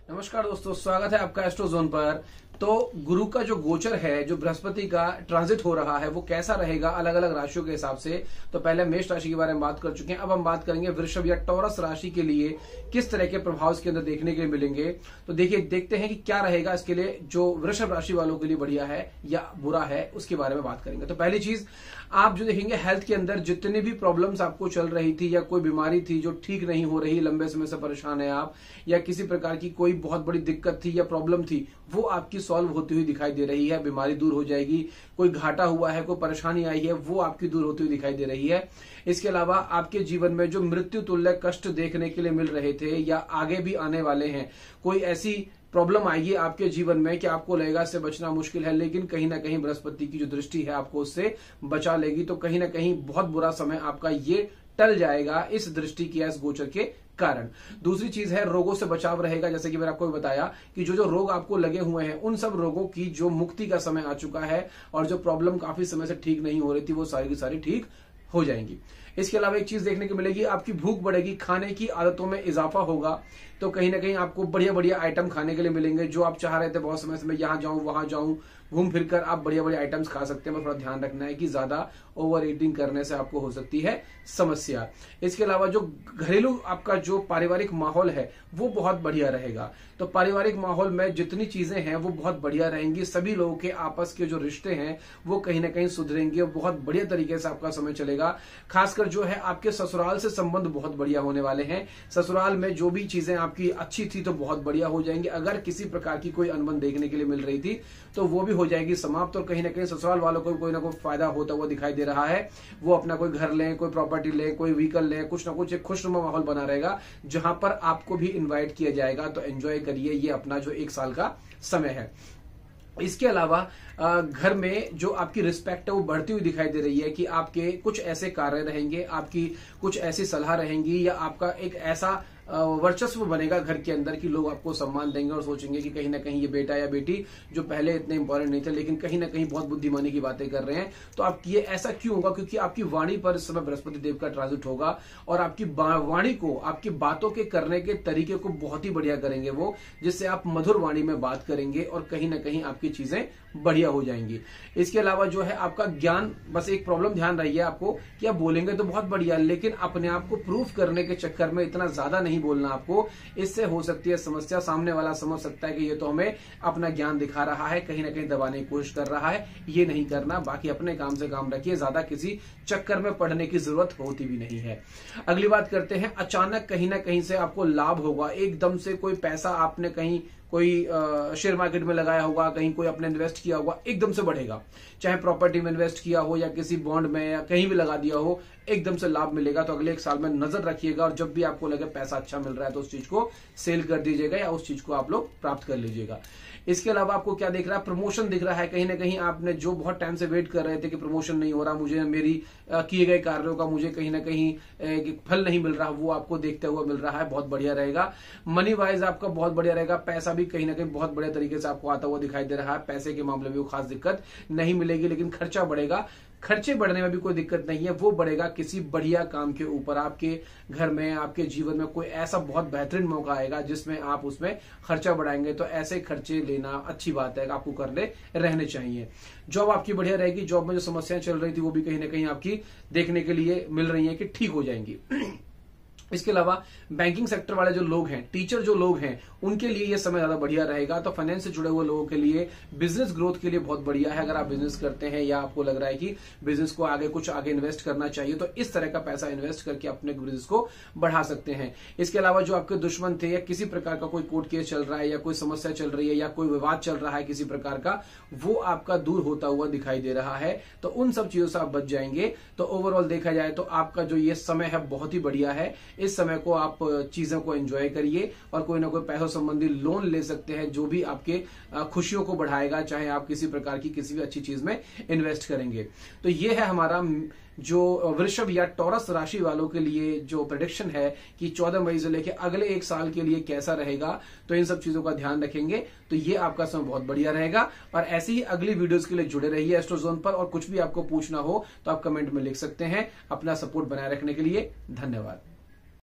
नमस्कार दोस्तों, स्वागत है आपका एस्ट्रोजोन पर। तो गुरु का जो गोचर है, जो बृहस्पति का ट्रांजिट हो रहा है, वो कैसा रहेगा अलग अलग राशियों के हिसाब से। तो पहले मेष राशि के बारे में बात कर चुके हैं, अब हम बात करेंगे वृषभ या टॉरस राशि के लिए किस तरह के प्रभाव इसके अंदर देखने के लिए मिलेंगे। तो देखते हैं कि क्या रहेगा इसके लिए, जो वृषभ राशि वालों के लिए बढ़िया है या बुरा है, उसके बारे में बात करेंगे। तो पहली चीज आप जो देखेंगे, हेल्थ के अंदर जितनी भी प्रॉब्लम्स आपको चल रही थी या कोई बीमारी थी जो ठीक नहीं हो रही, लंबे समय से परेशान है आप, या किसी प्रकार की कोई बहुत बड़ी दिक्कत थी या प्रॉब्लम थी, वो आपकी सॉल्व होती हुई दिखाई दे रही है। बीमारी दूर हो जाएगी, कोई घाटा हुआ है, कोई परेशानी आई है, वो आपकी दूर होती हुई दिखाई दे रही है। इसके अलावा आपके जीवन में जो मृत्यु तुल्य कष्ट देखने के लिए मिल रहे थे या आगे भी आने वाले हैं, कोई ऐसी प्रॉब्लम आएगी आपके जीवन में कि आपको लगेगा इससे बचना मुश्किल है, लेकिन कहीं ना कहीं बृहस्पति की जो दृष्टि है आपको उससे बचा लेगी। तो कहीं ना कहीं बहुत बुरा समय आपका ये टल जाएगा इस दृष्टि की, इस गोचर के कारण। दूसरी चीज है, रोगों से बचाव रहेगा। जैसे कि मैंने आपको बताया कि जो जो रोग आपको लगे हुए हैं, उन सब रोगों की जो मुक्ति का समय आ चुका है और जो प्रॉब्लम काफी समय से ठीक नहीं हो रही थी, वो सारी की सारी ठीक हो जाएंगी। इसके अलावा एक चीज देखने को मिलेगी, आपकी भूख बढ़ेगी, खाने की आदतों में इजाफा होगा। तो कहीं ना कहीं आपको बढ़िया बढ़िया आइटम खाने के लिए मिलेंगे, जो आप चाह रहे थे बहुत समय से, मैं यहाँ जाऊं वहां जाऊं, घूम फिरकर आप बढ़िया बढ़िया आइटम्स खा सकते हैं। बस थोड़ा ध्यान रखना है कि ज्यादा ओवर ईटिंग करने से आपको हो सकती है समस्या। इसके अलावा जो घरेलू आपका जो पारिवारिक माहौल है वो बहुत बढ़िया रहेगा। तो पारिवारिक माहौल में जितनी चीजें हैं वो बहुत बढ़िया रहेंगी। सभी लोगों के आपस के जो रिश्ते हैं वो कहीं ना कहीं सुधरेंगे और बहुत बढ़िया तरीके से आपका समय चलेगा। खासकर जो है आपके ससुराल से संबंध बहुत बढ़िया होने वाले हैं। ससुराल में जो भी चीजें आपकी अच्छी थी तो बहुत बढ़िया हो जाएंगी। अगर किसी प्रकार की कोई अनबन देखने के लिए मिल रही थी तो वो भी हो जाएगी समाप्त। और कहीं ना कहीं ससुराल वालों को कोई ना कोई फायदा होता हुआ दिखाई दे रहा है। वो अपना कोई घर लें, कोई प्रॉपर्टी लें, कोई व्हीकल लें, कुछ ना कुछ एक खुशनुमा माहौल बना रहेगा जहां पर आपको भी इन्वाइट किया जाएगा। तो एंजॉय करिए ये अपना जो एक साल का समय है। इसके अलावा घर में जो आपकी रिस्पेक्ट है वो बढ़ती हुई दिखाई दे रही है कि आपके कुछ ऐसे कार्य रहेंगे, आपकी कुछ ऐसी सलाह रहेंगी, या आपका एक ऐसा वर्चस्व बनेगा घर के अंदर कि लोग आपको सम्मान देंगे और सोचेंगे कि कहीं ना कहीं ये बेटा या बेटी जो पहले इतने इंपॉर्टेंट नहीं थे लेकिन कहीं ना कहीं बहुत बुद्धिमानी की बातें कर रहे हैं। तो आप ये ऐसा क्यों होगा? क्योंकि आपकी वाणी पर इस समय बृहस्पति देव का ट्रांजिट होगा और आपकी वाणी को, आपकी बातों के करने के तरीके को बहुत ही बढ़िया करेंगे वो, जिससे आप मधुर वाणी में बात करेंगे और कहीं ना कहीं आपकी चीजें बढ़िया हो जाएंगी। इसके अलावा जो है आपका ज्ञान, बस एक प्रॉब्लम ध्यान रही है आपको कि आप बोलेंगे तो बहुत बढ़िया, लेकिन अपने आप को प्रूफ करने के चक्कर में इतना ज्यादा नहीं बोलना आपको। इससे हो सकती है समस्या। सामने वाला समझ सकता है कि ये तो हमें अपना ज्ञान दिखा रहा है, कहीं ना कहीं दबाने की कोशिश कर रहा है। ये नहीं करना। बाकी अपने काम से काम रखिए, ज्यादा किसी चक्कर में पड़ने की जरूरत होती भी नहीं है। अगली बात करते हैं, अचानक कहीं ना कहीं से आपको लाभ होगा। एकदम से कोई पैसा आपने कहीं कोई शेयर मार्केट में लगाया होगा, कहीं कोई आपने इन्वेस्ट किया होगा, एकदम से बढ़ेगा। चाहे प्रॉपर्टी में इन्वेस्ट किया हो या किसी बॉन्ड में या कहीं भी लगा दिया हो, एकदम से लाभ मिलेगा। तो अगले एक साल में नजर रखिएगा और जब भी आपको लगे पैसा अच्छा मिल रहा है तो उस चीज को सेल कर दीजिएगा या उस चीज को आप लोग प्राप्त कर लीजिएगा। इसके अलावा आपको क्या दिख रहा है? प्रमोशन दिख रहा है। कहीं ना कहीं आपने जो बहुत टाइम से वेट कर रहे थे कि प्रमोशन नहीं हो रहा, मुझे मेरी किए गए कार्यों का मुझे कहीं ना कहीं फल नहीं मिल रहा, वो आपको देखते हुए मिल रहा है। बहुत बढ़िया रहेगा। मनी वाइज आपका बहुत बढ़िया रहेगा। पैसा भी कहीं ना कहीं बहुत बढ़िया तरीके से आपको आता हुआ दिखाई दे रहा है। पैसे के मामले में वो खास दिक्कत नहीं मिलेगी, लेकिन खर्चा बढ़ेगा। खर्चे बढ़ने में भी कोई दिक्कत नहीं है, वो बढ़ेगा किसी बढ़िया काम के ऊपर। आपके घर में, आपके जीवन में कोई ऐसा बहुत बेहतरीन मौका आएगा जिसमें आप उसमें खर्चा बढ़ाएंगे। तो ऐसे खर्चे लेना अच्छी बात है, आपको करने रहने चाहिए। जॉब आपकी बढ़िया रहेगी। जॉब में जो समस्याएं चल रही थी वो भी कहीं ना कहीं आपकी देखने के लिए मिल रही है कि ठीक हो जाएंगी। इसके अलावा बैंकिंग सेक्टर वाले जो लोग हैं, टीचर जो लोग हैं, उनके लिए ये समय ज्यादा बढ़िया रहेगा। तो फाइनेंस से जुड़े हुए लोगों के लिए, बिजनेस ग्रोथ के लिए बहुत बढ़िया है। अगर आप बिजनेस करते हैं या आपको लग रहा है कि बिजनेस को कुछ आगे इन्वेस्ट करना चाहिए, तो इस तरह का पैसा इन्वेस्ट करके अपने बिजनेस को बढ़ा सकते हैं। इसके अलावा जो आपके दुश्मन थे या किसी प्रकार का कोई कोर्ट केस चल रहा है या कोई समस्या चल रही है या कोई विवाद चल रहा है किसी प्रकार का, वो आपका दूर होता हुआ दिखाई दे रहा है। तो उन सब चीजों से आप बच जाएंगे। तो ओवरऑल देखा जाए तो आपका जो ये समय है बहुत ही बढ़िया है। इस समय को आप चीजों को एंजॉय करिए और कोई ना कोई पैसों संबंधी लोन ले सकते हैं जो भी आपके खुशियों को बढ़ाएगा, चाहे आप किसी प्रकार की किसी भी अच्छी चीज में इन्वेस्ट करेंगे। तो ये है हमारा जो वृषभ या टॉरस राशि वालों के लिए जो प्रेडिक्शन है कि 14 मई से लेकर अगले एक साल के लिए कैसा रहेगा। तो इन सब चीजों का ध्यान रखेंगे तो ये आपका समय बहुत बढ़िया रहेगा। और ऐसे ही अगली वीडियोस के लिए जुड़े रहिए एस्ट्रोजोन पर। और कुछ भी आपको पूछना हो तो आप कमेंट में लिख सकते हैं। अपना सपोर्ट बनाए रखने के लिए धन्यवाद।